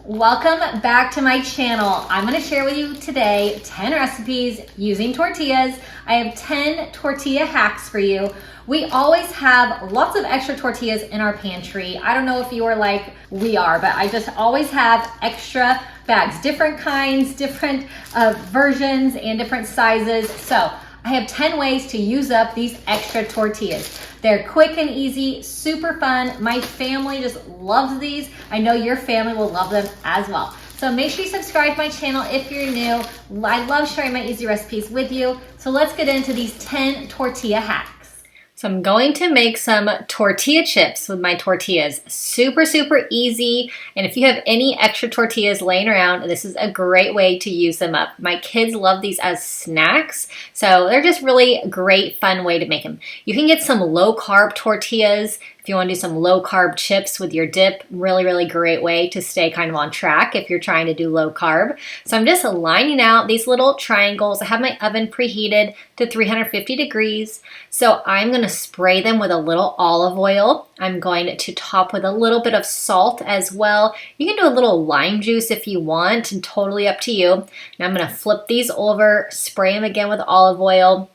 Welcome back to my channel. I'm going to share with you today 10 recipes using tortillas. I have 10 tortilla hacks for you. We always have lots of extra tortillas in our pantry. I don't know if you are like we are, but I just always have extra bags, different kinds, different versions and different sizes. So I have 10 ways to use up these extra tortillas. They're quick and easy, super fun. My family just loves these. I know your family will love them as well. So make sure you subscribe to my channel if you're new. I love sharing my easy recipes with you. So let's get into these 10 tortilla hacks. So I'm going to make some tortilla chips with my tortillas. Super, super easy. And if you have any extra tortillas laying around, this is a great way to use them up. My kids love these as snacks. So they're just really great, fun way to make them. You can get some low carb tortillas. If you want to do some low carb chips with your dip, really, really great way to stay kind of on track if you're trying to do low carb. So I'm just lining out these little triangles. I have my oven preheated to 350 degrees. So I'm going to spray them with a little olive oil. I'm going to top with a little bit of salt as well. You can do a little lime juice if you want, and totally up to you. Now I'm going to flip these over, spray them again with olive oil,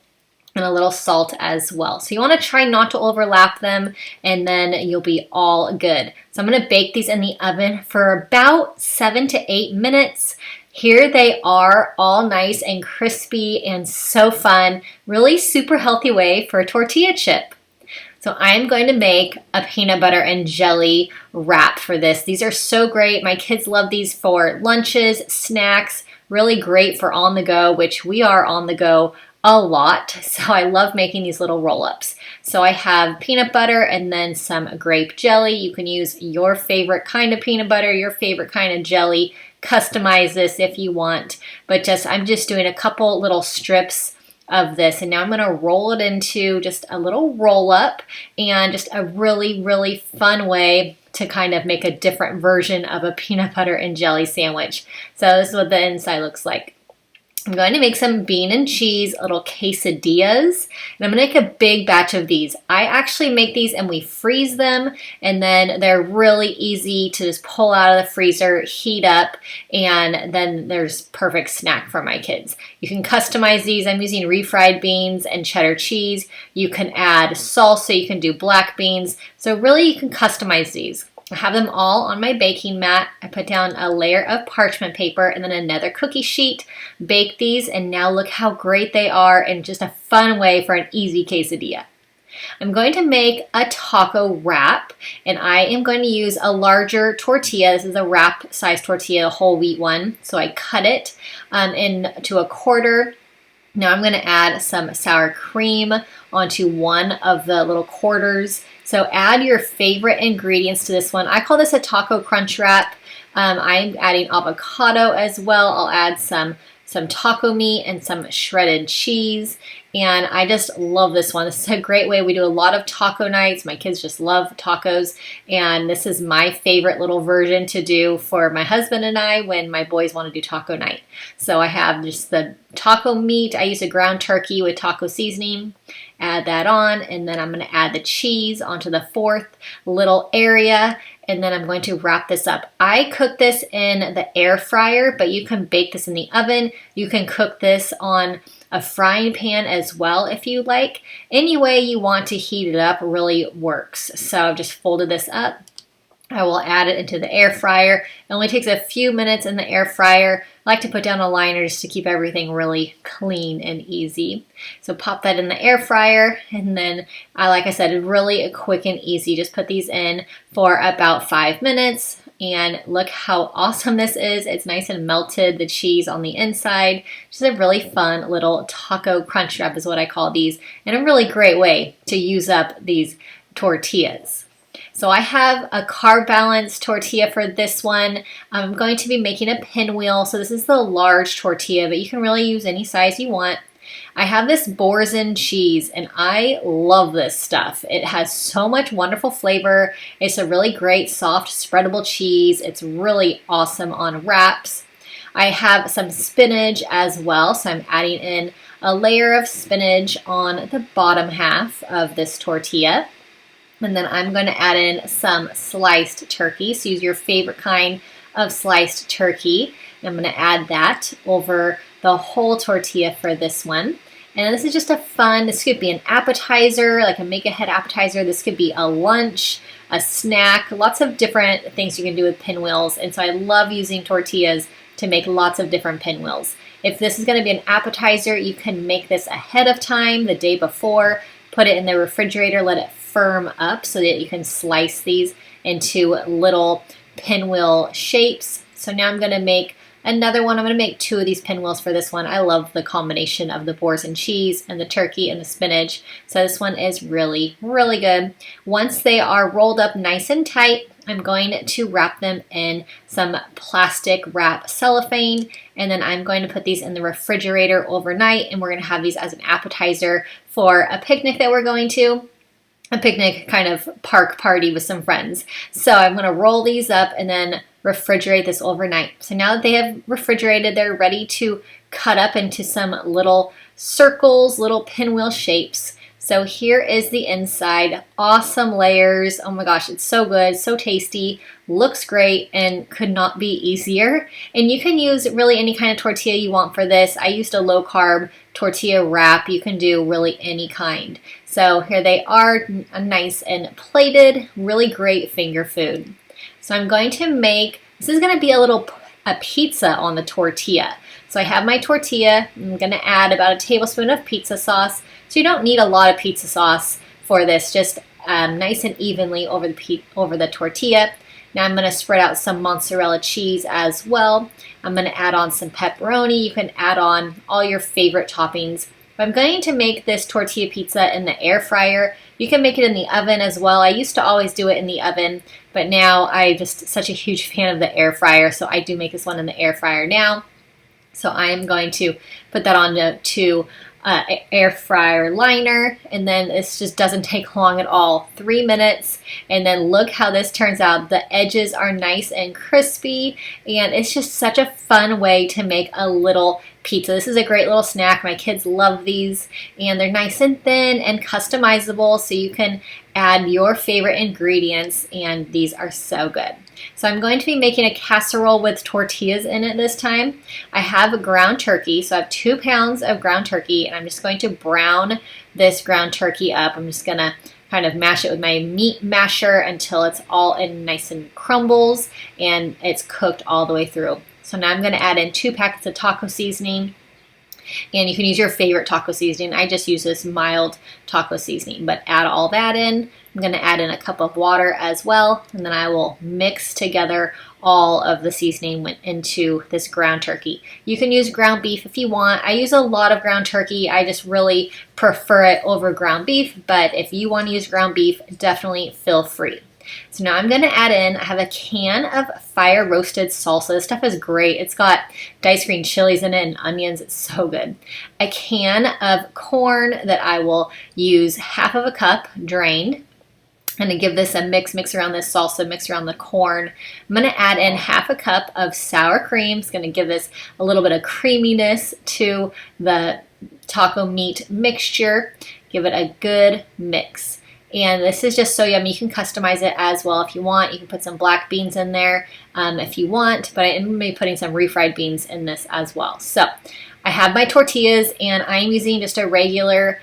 and a little salt as well. So you want to try not to overlap them, and then you'll be all good. So I'm going to bake these in the oven for about 7 to 8 minutes. Here they are, all nice and crispy and so fun. Really super healthy way for a tortilla chip. So I'm going to make a peanut butter and jelly wrap for this. These are so great. My kids love these for lunches, snacks, really great for on the go, which we are on the go a lot. So I love making these little roll-ups. So I have peanut butter and then some grape jelly. You can use your favorite kind of peanut butter, your favorite kind of jelly. Customize this if you want, but I'm just doing a couple little strips of this, and now I'm going to roll it into just a little roll-up, and just a really, really fun way to kind of make a different version of a peanut butter and jelly sandwich. So this is what the inside looks like. I'm going to make some bean and cheese, little quesadillas, and I'm going to make a big batch of these. I actually make these and we freeze them, and then they're really easy to just pull out of the freezer, heat up, and then there's perfect snack for my kids. You can customize these. I'm using refried beans and cheddar cheese. You can add salsa, you can do black beans. So really you can customize these. I have them all on my baking mat. I put down a layer of parchment paper and then another cookie sheet. Bake these, and now look how great they are, and just a fun way for an easy quesadilla. I'm going to make a taco wrap, and I am going to use a larger tortilla. This is a wrap size tortilla, a whole wheat one. So I cut it into a quarter. Now I'm going to add some sour cream onto one of the little quarters. So add your favorite ingredients to this one. I call this a taco crunch wrap. I'm adding avocado as well. I'll add some taco meat and some shredded cheese. And I just love this one. This is a great way. We do a lot of taco nights. My kids just love tacos. And this is my favorite little version to do for my husband and I when my boys want to do taco night. So I have just the taco meat. I use a ground turkey with taco seasoning. Add that on, and then I'm going to add the cheese onto the fourth little area, and then I'm going to wrap this up. I cook this in the air fryer, but you can bake this in the oven. You can cook this on a frying pan as well if you like. Any way you want to heat it up really works. So I've just folded this up. I will add it into the air fryer. It only takes a few minutes in the air fryer. I like to put down a liner just to keep everything really clean and easy. So pop that in the air fryer, and then, like I said, really quick and easy. Just put these in for about 5 minutes, and look how awesome this is. It's nice and melted, the cheese on the inside. Just a really fun little taco crunch wrap is what I call these, and a really great way to use up these tortillas. So I have a carb balance tortilla for this one. I'm going to be making a pinwheel. So this is the large tortilla, but you can really use any size you want. I have this Boursin cheese, and I love this stuff. It has so much wonderful flavor. It's a really great soft spreadable cheese. It's really awesome on wraps. I have some spinach as well, so I'm adding in a layer of spinach on the bottom half of this tortilla. And then I'm going to add in some sliced turkey. So use your favorite kind of sliced turkey. And I'm gonna add that over the whole tortilla for this one. And this is just a fun, this could be an appetizer, like a make-ahead appetizer. This could be a lunch, a snack, lots of different things you can do with pinwheels. And so I love using tortillas to make lots of different pinwheels. If this is gonna be an appetizer, you can make this ahead of time, the day before, put it in the refrigerator, let it firm up so that you can slice these into little pinwheel shapes. So now I'm gonna make another one. I'm going to make 2 of these pinwheels for this one. I love the combination of the Boursin cheese and the turkey and the spinach. So this one is really, really good. Once they are rolled up nice and tight, I'm going to wrap them in some plastic wrap cellophane, and then I'm going to put these in the refrigerator overnight, and we're going to have these as an appetizer for a picnic that we're going to. A picnic kind of park party with some friends. So I'm going to roll these up and then refrigerate this overnight. So now that they have refrigerated, they're ready to cut up into some little circles, little pinwheel shapes. So here is the inside. Awesome layers. Oh my gosh, it's so good, so tasty, looks great, and could not be easier. And you can use really any kind of tortilla you want for this. I used a low carb tortilla wrap. You can do really any kind. So here they are, nice and plated, really great finger food. So I'm going to make, this is going to be a pizza on the tortilla. So I have my tortilla. I'm going to add about a tablespoon of pizza sauce. So you don't need a lot of pizza sauce for this, just nice and evenly over the tortilla. Now I'm going to spread out some mozzarella cheese as well. I'm going to add on some pepperoni. You can add on all your favorite toppings. But I'm going to make this tortilla pizza in the air fryer. You can make it in the oven as well. I used to always do it in the oven, but now I'm just such a huge fan of the air fryer, so I do make this one in the air fryer now. So I'm going to put that on to air fryer liner, and then this just doesn't take long at all, 3 minutes. And then look how this turns out. The edges are nice and crispy, and it's just such a fun way to make a little pizza. This is a great little snack. My kids love these, and they're nice and thin and customizable, so you can add your favorite ingredients, and these are so good. So I'm going to be making a casserole with tortillas in it this time. I have a ground turkey, so I have 2 pounds of ground turkey, and I'm just going to brown this ground turkey up. I'm just gonna kind of mash it with my meat masher until it's all in nice and crumbles and it's cooked all the way through. So now I'm going to add in 2 packets of taco seasoning, and you can use your favorite taco seasoning. I just use this mild taco seasoning, but add all that in. I'm going to add in a cup of water as well, and then I will mix together all of the seasoning into this ground turkey. You can use ground beef if you want. I use a lot of ground turkey. I just really prefer it over ground beef, but if you want to use ground beef, definitely feel free. So now I'm going to add in, I have a can of fire roasted salsa. This stuff is great. It's got diced green chilies in it and onions. It's so good. A can of corn that I will use half of a cup drained. I'm going to give this a mix around this salsa, mix around the corn. I'm going to add in half a cup of sour cream. It's going to give this a little bit of creaminess to the taco meat mixture. Give it a good mix. And this is just so yummy. You can customize it as well if you want. You can put some black beans in there if you want, but I'm going to be putting some refried beans in this as well. So I have my tortillas, and I'm using just a regular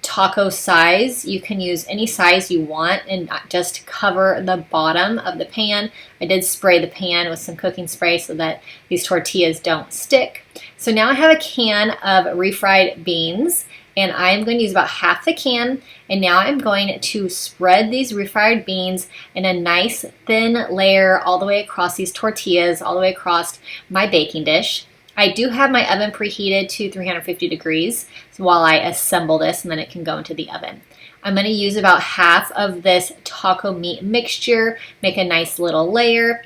taco size. You can use any size you want and just cover the bottom of the pan. I did spray the pan with some cooking spray so that these tortillas don't stick. So now I have a can of refried beans, and I'm going to use about half the can. And now I'm going to spread these refried beans in a nice thin layer all the way across these tortillas, all the way across my baking dish. I do have my oven preheated to 350 degrees while I assemble this, and then it can go into the oven. I'm going to use about half of this taco meat mixture, make a nice little layer,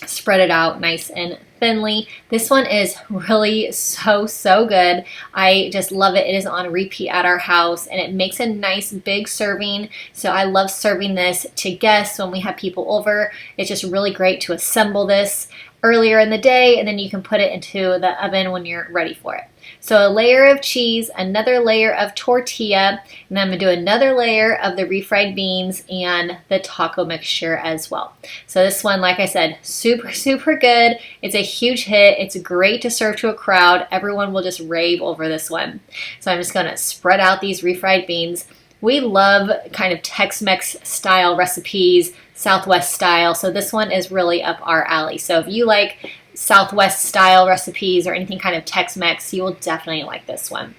spread it out nice and thinly. This one is really so good. I just love it. It is on repeat at our house, and it makes a nice big serving. So I love serving this to guests when we have people over. It's just really great to assemble this earlier in the day, and then you can put it into the oven when you're ready for it. So a layer of cheese, another layer of tortilla, and I'm going to do another layer of the refried beans and the taco mixture as well. So this one, like I said, super, super good. It's a huge hit. It's great to serve to a crowd. Everyone will just rave over this one. So I'm just going to spread out these refried beans. We love kind of Tex-Mex style recipes, Southwest style, so this one is really up our alley. So if you like Southwest style recipes or anything kind of Tex-Mex, you will definitely like this one.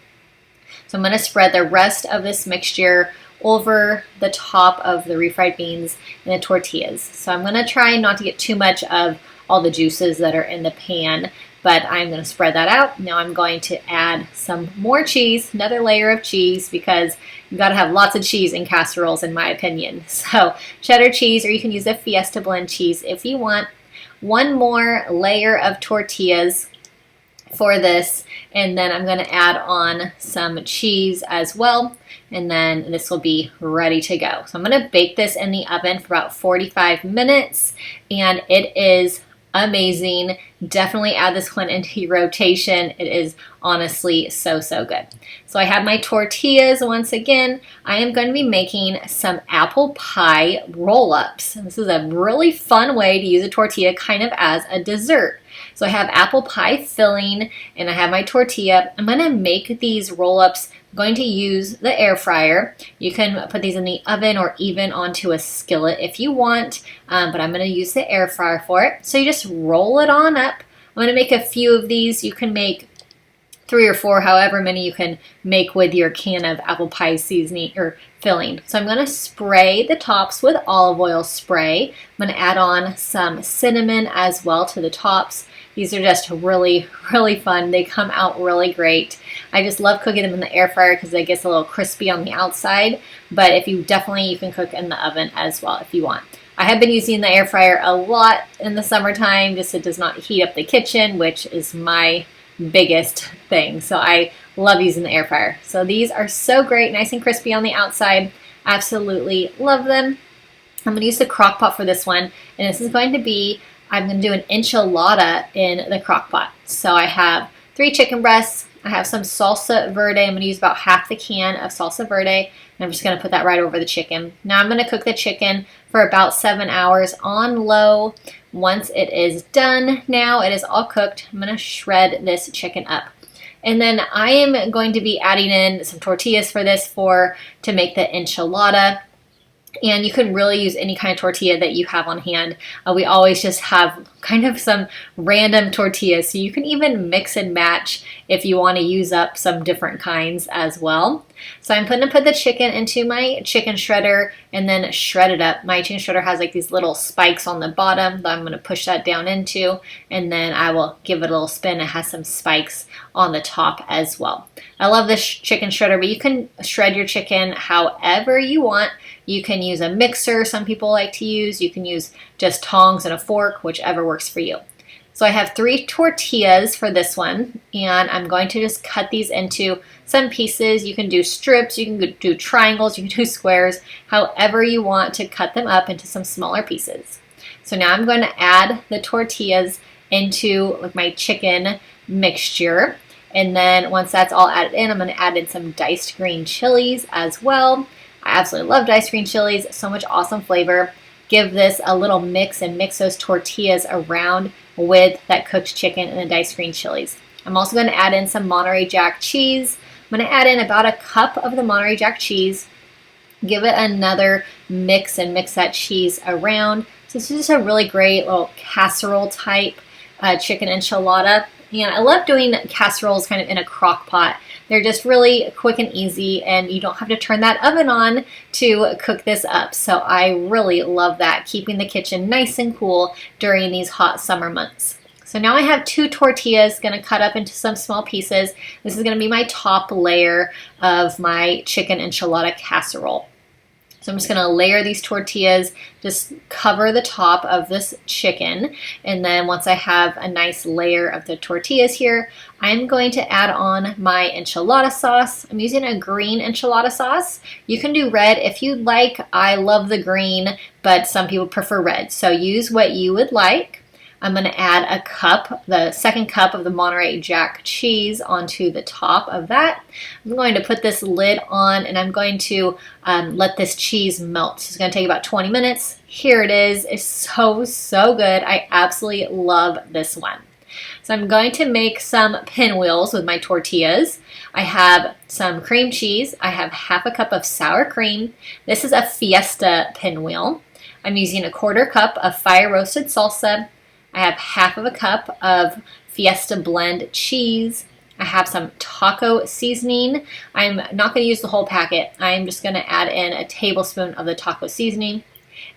So I'm going to spread the rest of this mixture over the top of the refried beans and the tortillas. So I'm going to try not to get too much of all the juices that are in the pan, but I'm going to spread that out. Now I'm going to add some more cheese, another layer of cheese, because you got to have lots of cheese in casseroles in my opinion. So cheddar cheese, or you can use a Fiesta blend cheese if you want. One more layer of tortillas for this, and then I'm going to add on some cheese as well, and then this will be ready to go. So I'm going to bake this in the oven for about 45 minutes, and it is amazing. Definitely add this one into your rotation. It is honestly so, so good. So I have my tortillas once again. I am going to be making some apple pie roll-ups. This is a really fun way to use a tortilla kind of as a dessert. So I have apple pie filling and I have my tortilla. I'm going to make these roll-ups. I'm going to use the air fryer. You can put these in the oven or even onto a skillet if you want, but I'm going to use the air fryer for it. So you just roll it on up. I'm going to make a few of these. You can make 3 or 4, however many you can make with your can of apple pie seasoning or filling. So I'm going to spray the tops with olive oil spray. I'm going to add on some cinnamon as well to the tops. These are just really, really fun. They come out really great. I just love cooking them in the air fryer because it gets a little crispy on the outside, but if you can cook in the oven as well if you want. I have been using the air fryer a lot in the summertime, just it does not heat up the kitchen, which is my biggest thing. So I love using the air fryer. So these are so great, nice and crispy on the outside. Absolutely love them. I'm going to use the Crockpot for this one, and this is going to be, I'm going to do an enchilada in the Crockpot. So I have 3 chicken breasts. I have some salsa verde. I'm going to use about half the can of salsa verde, and I'm just going to put that right over the chicken. Now I'm going to cook the chicken for about 7 hours on low. Once it is done, now it is all cooked, I'm going to shred this chicken up. And then I am going to be adding in some tortillas for this to make the enchilada. And you can really use any kind of tortilla that you have on hand. We always just have kind of some random tortillas, so you can even mix and match if you want to use up some different kinds as well. So I'm going to put the chicken into my chicken shredder and then shred it up. My chicken shredder has like these little spikes on the bottom that I'm going to push that down into, and then I will give it a little spin. It has some spikes on the top as well. I love this chicken shredder, but you can shred your chicken however you want. You can use a mixer, some people like to use. You can use just tongs and a fork, whichever works for you. So I have 3 tortillas for this one, and I'm going to just cut these into some pieces. You can do strips, you can do triangles, you can do squares, however you want to cut them up into some smaller pieces. So now I'm going to add the tortillas into my chicken mixture. And then once that's all added in, I'm going to add in some diced green chilies as well. I absolutely love diced green chilies, so much awesome flavor. Give this a little mix and mix those tortillas around with that cooked chicken and the diced green chilies. I'm also going to add in some Monterey Jack cheese. I'm going to add in about a cup of the Monterey Jack cheese. Give it another mix and mix that cheese around. So this is just a really great little casserole type chicken enchilada. And I love doing casseroles kind of in a crock pot. They're just really quick and easy, and you don't have to turn that oven on to cook this up. So I really love that, keeping the kitchen nice and cool during these hot summer months. So now I have 2 tortillas, going to cut up into some small pieces. This is going to be my top layer of my chicken enchilada casserole. So I'm just going to layer these tortillas, just cover the top of this chicken, and then once I have a nice layer of the tortillas here, I'm going to add on my enchilada sauce. I'm using a green enchilada sauce. You can do red if you'd like. I love the green, but some people prefer red, so use what you would like. I'm going to add a cup, the second cup of the Monterey Jack cheese onto the top of that. I'm going to put this lid on and I'm going to let this cheese melt. So it's going to take about 20 minutes. Here it is. It's so, so good. I absolutely love this one. So I'm going to make some pinwheels with my tortillas. I have some cream cheese. I have half a cup of sour cream. This is a Fiesta pinwheel. I'm using a quarter cup of fire roasted salsa. I have half of a cup of Fiesta blend cheese. I have some taco seasoning. I'm not going to use the whole packet. I'm just going to add in a tablespoon of the taco seasoning.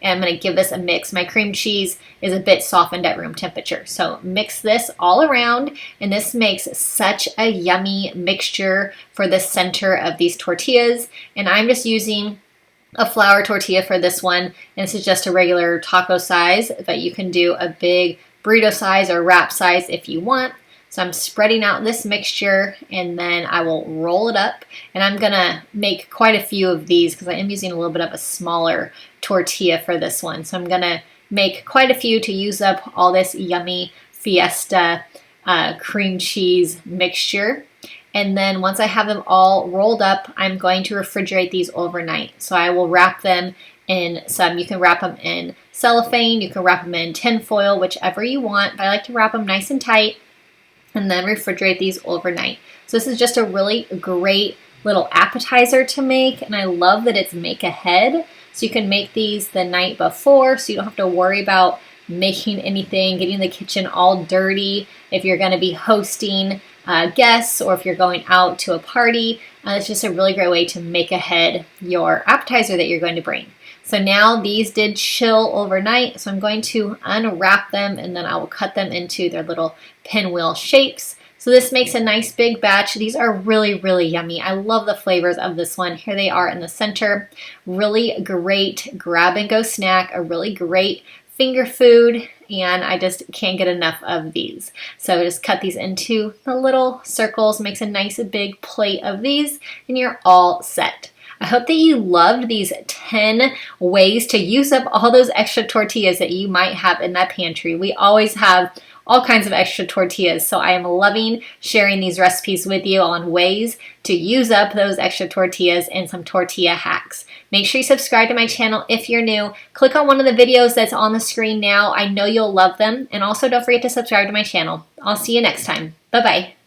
And I'm going to give this a mix. My cream cheese is a bit softened at room temperature. So mix this all around, and this makes such a yummy mixture for the center of these tortillas. And I'm just using a flour tortilla for this one, and this is just a regular taco size, but you can do a big burrito size or wrap size if you want. So I'm spreading out this mixture, and then I will roll it up, and I'm gonna make quite a few of these because I am using a little bit of a smaller tortilla for this one. So I'm gonna make quite a few to use up all this yummy Fiesta cream cheese mixture. And then once I have them all rolled up, I'm going to refrigerate these overnight. So I will wrap them in some, you can wrap them in cellophane, you can wrap them in tin foil, whichever you want, but I like to wrap them nice and tight and then refrigerate these overnight. So this is just a really great little appetizer to make, and I love that it's make ahead. So you can make these the night before, so you don't have to worry about making anything, getting the kitchen all dirty if you're going to be hosting guests or if you're going out to a party. It's just a really great way to make ahead your appetizer that you're going to bring. So now these did chill overnight, so I'm going to unwrap them and then I will cut them into their little pinwheel shapes. So this makes a nice big batch. These are really, really yummy. I love the flavors of this one. Here they are in the center. Really great grab and go snack, a really great finger food, and I just can't get enough of these. So just cut these into the little circles, makes a nice big plate of these, and you're all set. I hope that you loved these 10 ways to use up all those extra tortillas that you might have in that pantry. We always have all kinds of extra tortillas, so I am loving sharing these recipes with you on ways to use up those extra tortillas and some tortilla hacks. Make sure you subscribe to my channel if you're new. Click on one of the videos that's on the screen now. I know you'll love them. And also don't forget to subscribe to my channel. I'll see you next time. Bye-bye.